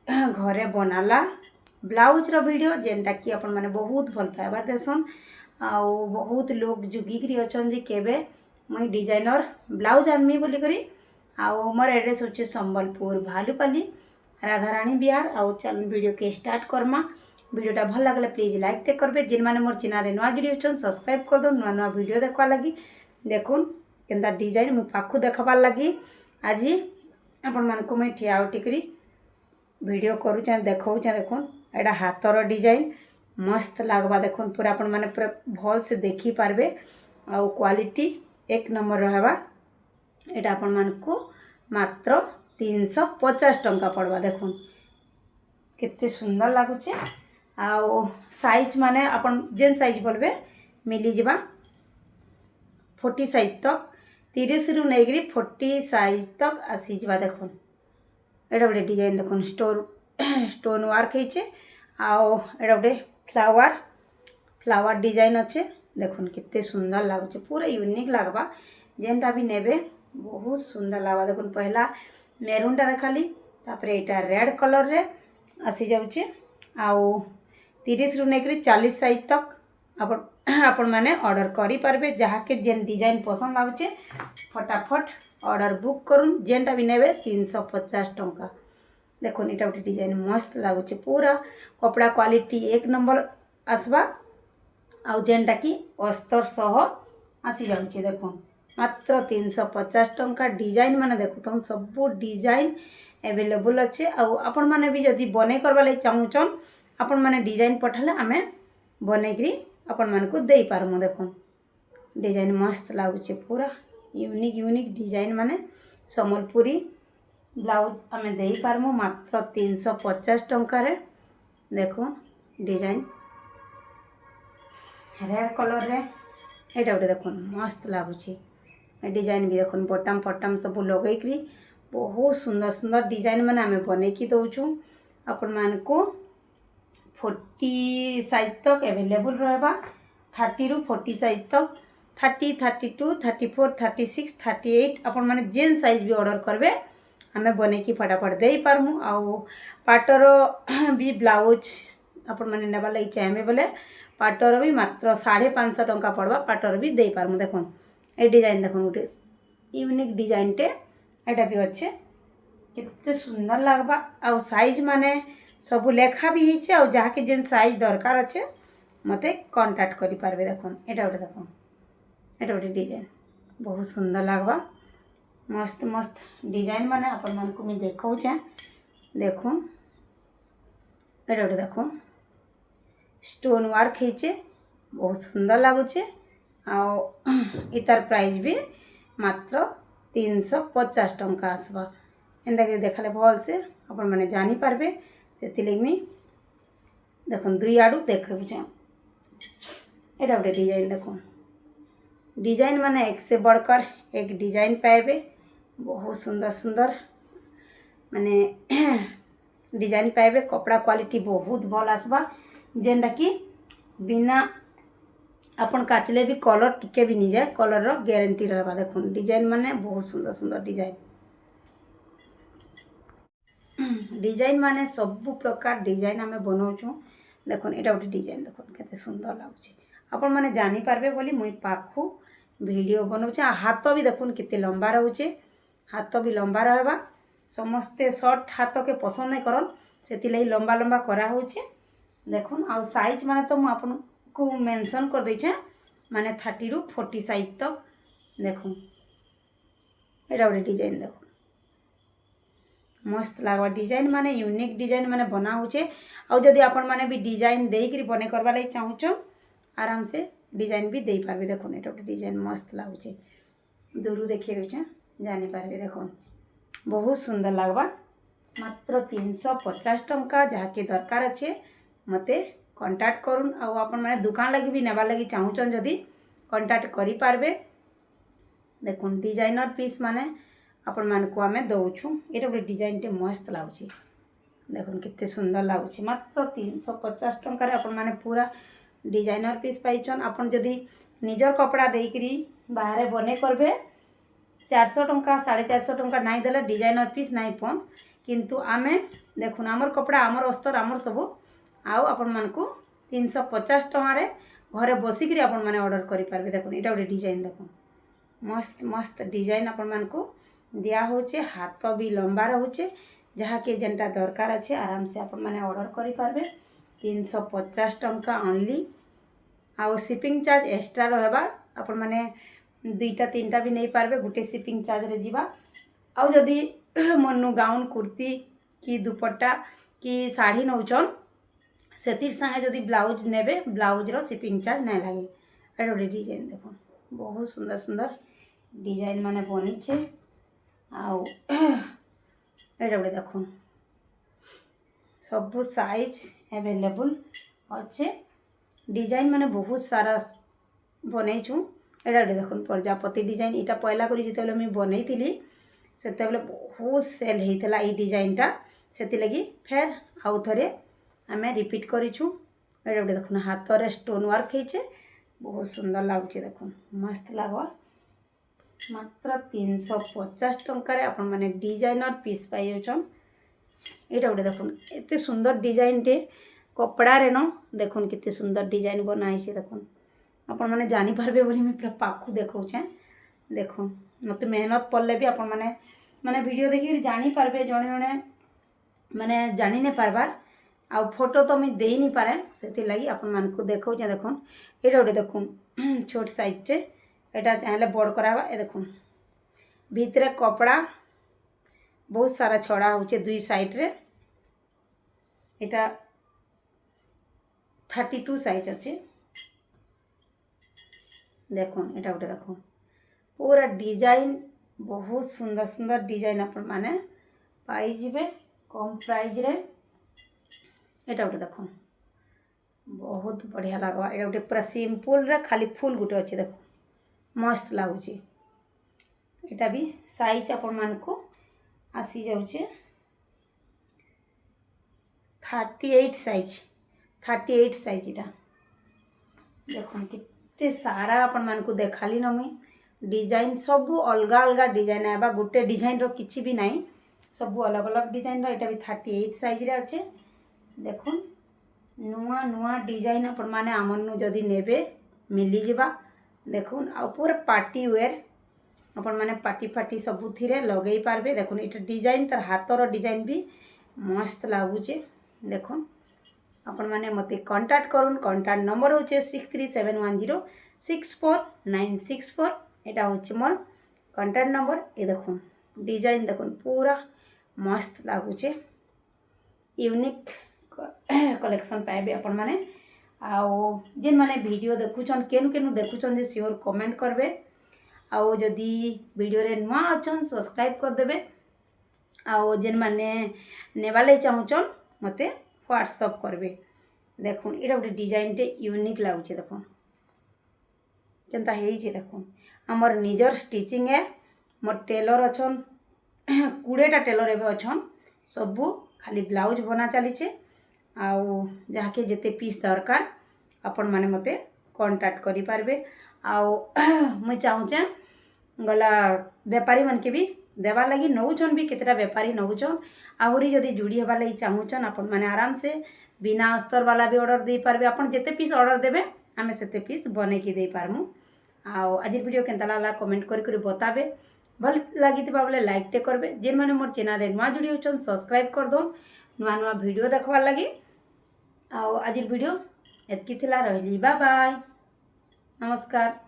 घरे बनाला ब्लाउज रो वीडियो जेनटा कि अपन माने बहुत भल पाइबार देसन आउ बहुत लोग जुगिकी अछन जे केबे मुई डिजाइनर ब्लाउज आनमी बोली करी आउ मोर एड्रेस होचे संबलपुर भालुपाली राधारानी बिहार। आउ चल वीडियो के स्टार्ट करमा। वीडियोटा भल लगले प्लीज लाइक टे करबे। जिन माने मोर चैनल नुआ वीडियो छन सब्सक्राइब कर दो नुआ नुआ वीडियो देखवा लगी। देखुन केनता डिजाइन मु पाखु देखबार लगी आज अपन मानको मैं ठिया उठिकरी वीडियो करूँ देखा देखुन एटा हाथर डिजाइन मस्त लगवा देखुन पूरा अपन माने पूरा भल से देखी पारबे आउ क्वालिटी एक नंबर रहबा। एटा अपन मानको मात्र 350 टंका पड़वा। देखुन केते सुंदर लागुचे आउ साइज माने अपन जेन साइज बोलबे मिली जबा 40 साइज तक 30 रु नैगरी 40 साइज तक आसी जबा। देखुन एटा गोटे डिजाइन देखुन स्टोन वर्क होइचे आउ एटा गोटे फ्लावर डिजाइन अच्छे। देखुन कितने सुंदर लागुचे पूरा यूनिक लगवा जेनटा भी नेबे बहुत सुंदर लगवा। देखुन पहला मेरूनटा देखाली तापर एटा रेड कलर रे आसी जाउचे आउ 30 रु नेकरी 40 साइज तक आपण माने ऑर्डर करी पारबे। जहा के जेन डिजाइन पसंद लाଗୁचे फटाफट ऑर्डर बुक करूँ। जेनटा भी नेबे 350 टंका। देखुन एटा गोटे डिजाइन मस्त लागुचे पूरा कपड़ा क्वालिटी एक नंबर आसबा आउ जेनटा कि अस्तर सह आसी जाउचे। देखुन मात्र 350 टंका। डिजाइन माने देखुन सब डिजाइन अवेलेबल अच्छे आउ आपण माने भी जदी बने करबा ले चाहूचन आपण माने डिजाइन पठाले आमे बनेकरी आपण माने को देई पारमु। देखुन डिजाइन मस्त लागुचे पूरा यूनिक डिजाइन माने संबलपुरी ब्लाउज आमे देई पारमु मात्र 350 टंका रे। देखो डिजाइन रेड कलर रे एटा गोटे देखुन मस्त लागुचे डिजाइन भी देखुन बटम फटम सब लगेकरी बहुत सुंदर सुंदर डिजाइन माने आमे बनेकी दउछु। आपण मान को 40 साइज तक अवेलेबल रहबा 30 रु 40 साइज तक 30 32 34 36 38 आपण माने जेन साइज भी ऑर्डर करबे आमे बनेकी फटाफट देई पारमु। आउ पाटर भी ब्लाउज आपण माने नेबा लई चाहबे बोले पाटर भी मात्र 550 टंका पड़वा पाटर भी देई पारमु। देखुन ए डिजाइन देखुन गोटे यूनिक डिजाइन टे एटा भी अच्छे कितने सुंदर लगवा आउ साइज माने सब लेखा भी हिचे आउ जहा के जेन साइज दरकार अच्छे मते कांटेक्ट करि पारबे। देखुन एटा गोटे डिजाइन बहुत सुंदर लगवा मस्त मस्त डिजाइन माने अपन मन को मैं देखौछे। देखुन एटा गोटे देखुन स्टोन वर्क हिचे बहुत सुंदर लागुचे आउ इतार प्राइस भी मात्र 350 टंका आसबा। एंदा के देखले भल से अपन माने जानी पारबे सेतिले मी देखुन दुई आडू देखबुचे। एटा गोटे डिजाइन देखुन डिजाइन माने एक से बढ़कर एक डिजाइन पाइबे बहुत सुंदर सुंदर माने डिजाइन पाइबे। कपड़ा क्वालिटी बहुत भल आसबा जेनटा कि बिना अपन काचले भी कलर टिके भी नहीं जाए कलर रो गारंटी रहबा। देखुन डिजाइन माने बहुत सुंदर सुंदर डिजाइन माने सब प्रकार डिजाइन आमे बनाउछु। देखुन एटा गोटे डिजाइन देखुन केते सुंदर लागुचे आपण माने जानी पारबे बोली मुई पाखु वीडियो बनाउछे। हाथ भी देखुन केते लंबा रहउचे हाथ भी लंबा रहबा। समस्ते शॉर्ट हाथ के पसंद नहीं करन सेतिले लंबा लंबा करा होचे। देखुन आउ साइज माने तो मु आपन को मेंशन कर देछे माने 30 रु 40 साइज तक। देखुन एटा गोटे डिजाइन देखुन मस्त लागवा डिजाइन माने यूनिक डिजाइन माने बना होचे आउ जदी आपण माने भी डिजाइन देइकरी बने करबा lai चाहूचो आराम से डिजाइन भी देई पारबे। देखुन एटा गोटे डिजाइन मस्त लागुचे दूरु देखि देछे जानि पारबे। देखुन बहुत सुंदर लागवा मात्र 350 टंका। जहा के दरकार अच्छे मते कांटेक्ट करूँ आउ आपण माने दुकान लगी भी नेबा लगी चाहूचन जदी कांटेक्ट करि पारबे। देखुन डिजाइनर पीस माने आपण मान को आमे दउछु। एटा गोटे डिजाइन टे मस्त लागुची देखुन कितने सुंदर लागुची मात्र 350 टंका रे आपण माने पूरा डिजाइनर पीस पाइछन। आपण जदी निजर कपड़ा देइकरी बाहर बने करबे 400 टंका 450 टंका नहीं देले डिजाइनर पीस नहीं पन किंतु आमे देखुन आमर कपड़ा आमर अस्तर आमर सब आउ आपण मानकू 350 टंकार घरे बसिक आपण मैंने ऑर्डर करेंगे। देखो यहाँ गोटे डिजाइन देखो मस्त मस्त डिजाइन आपण मानकू दिया होचे हाथ भी लंबा रोचे जहाँकि जेनटा दरकार अच्छे आराम से आपण मैंने ऑर्डर करेंगे। 350 टंका ओनली आउ शिपिंग चार्ज एक्स्ट्रा रहा आपण मैंने 2टा 3टा भी नहीं पारबे गोटे शिपिंग चार्ज रे जीवा। आउ जदि मनु गाउन कुर्ती कि दुपट्टा कि साड़ी नौचन से संगे जदि ब्लाउज नेबे ब्लाउज रो शिपिंग चार्ज नहीं लगे। एटा गोटे डिजाइन देखो बहुत सुंदर सुंदर डिजाइन माने बनी छे आउ एटा गोटे देखो सब साइज अवेलेबल अच्छे डिजाइन माने बहुत सारा बनै छु। एटा गोटे देखो प्रजापति डिजाइन इटा पहला करी जिते मुझे बनई थी से बहुत सेल होता ये डिजाइनटा से लगी फेर आउ थे आम रिपीट करूँ। ये गोटे देखो हाथ रे स्टोन वर्क होचे बहुत सुंदर लगुच देखो मस्त लगवा मात्र 350 टंकार आपण मैंने डिजाइनर पीस पाई जाऊन। यहाँ गोटे देखो एत सुंदर डिजाइन टे कपड़ा रे न देखुन कितने सुंदर डिजाइन बनाई देखुन आपण मैंने जानीपारे बोली मुझे पूरा पाखु देखौचे देखो मत मेहनत पड़े भी आपण मैंने माने वीडियो देखिए जानीपारे जड़े जड़े माने जानी नहीं पारबार आ फोटो तो मुझे दे नहीं पारे से लगी आपण मानकू देखौचे देखुन ये गोटे देखुन छोट साइज एटा चाहे बड़ करावा ए देखुन भितरे कपड़ा बहुत सारा छड़ा होचे दुई साइड रे एटा 32 साइज अच्छे देखुन एटा गोटे देखो पूरा डिजाइन बहुत सुंदर सुंदर डिजाइन अपन माने पाई जिबे कम प्राइस रे। एटा गोटे देखो बहुत बढ़िया लगवा एटा गोटे पूरा सिंपल रे खाली फुल गोटे अच्छे देखो मस्त लगुच। एटा भी साइज अपन मानकू आसी जाउचे 38 साइज इटा देखो कितने सारा अपन मानकू देखाली न मुई डिजाइन सब अलग अलग डिजाइन आवा गोटे डिजाइन रो किछि भी नहीं सब अलग अलग डिजाइन रो एटा भी 38 साइज रे अच्छे देखो नुआ नुआ डिजाइन अपन माने आमनु जदि नेबे मिली जिबा देखुन आ पूरा पार्टी वेयर अपन माने पार्टी फाटी सब थिरे लगेई पारबे। देखुन एटा डिजाइन तार हाथर डिजाइन भी मस्त लागुचे देखुन अपन माने मते कांटेक्ट करुन। कांटेक्ट नंबर होचे 6371064964 एटा होचे मोर कांटेक्ट नंबर। ए देखुन डिजाइन देखुन पूरा मस्त लागुचे यूनिक कलेक्शन पाइबे अपन माने आओ जेन माने वीडियो देखुछन केनु केनु देखुछन जे श्योर कमेंट करबे आओ जदी वीडियो रे नुआ अछन सब्सक्राइब कर देबे आओ जेन माने नेबाले चाहुछन मते व्हाट्सएप करबे। देखुन एटा गोटे डिजाइन टे यूनिक लागुचे देखुन केनता हेइचे देखुन हमर निजर स्टिचिंग है मोर टेलर अछन 20टा टेलर एबे अछन सबू खाली ब्लाउज बना चलीचे आउ जहाँके जिते पीस दरकार आपण माने मते कांटेक्ट करि पारबे। आउ मुझे चाहूचे गला व्यापारी मन के भी देवा लगी नौचन भी केतेटा व्यापारी नौचन आहरी जदि जुड़ी हेबा लगी चाहूचन आपण माने आराम से बिना अस्तर वाला भी ऑर्डर दे पारबे आपण जेते पीस ऑर्डर देबे आमे सेते पीस बने के दे पारमु। आउ आज वीडियो केनता लागला कमेंट करि बताबे भल लगी बोले लाइक टे करबे जेन माने मोर चैनल रे नुआ जुड़ी होचन सब्सक्राइब कर दो नुआ नुआ वीडियो देखवार लगी। आउ आज वीडियो एतकी थिला रहली बाय बाय नमस्कार।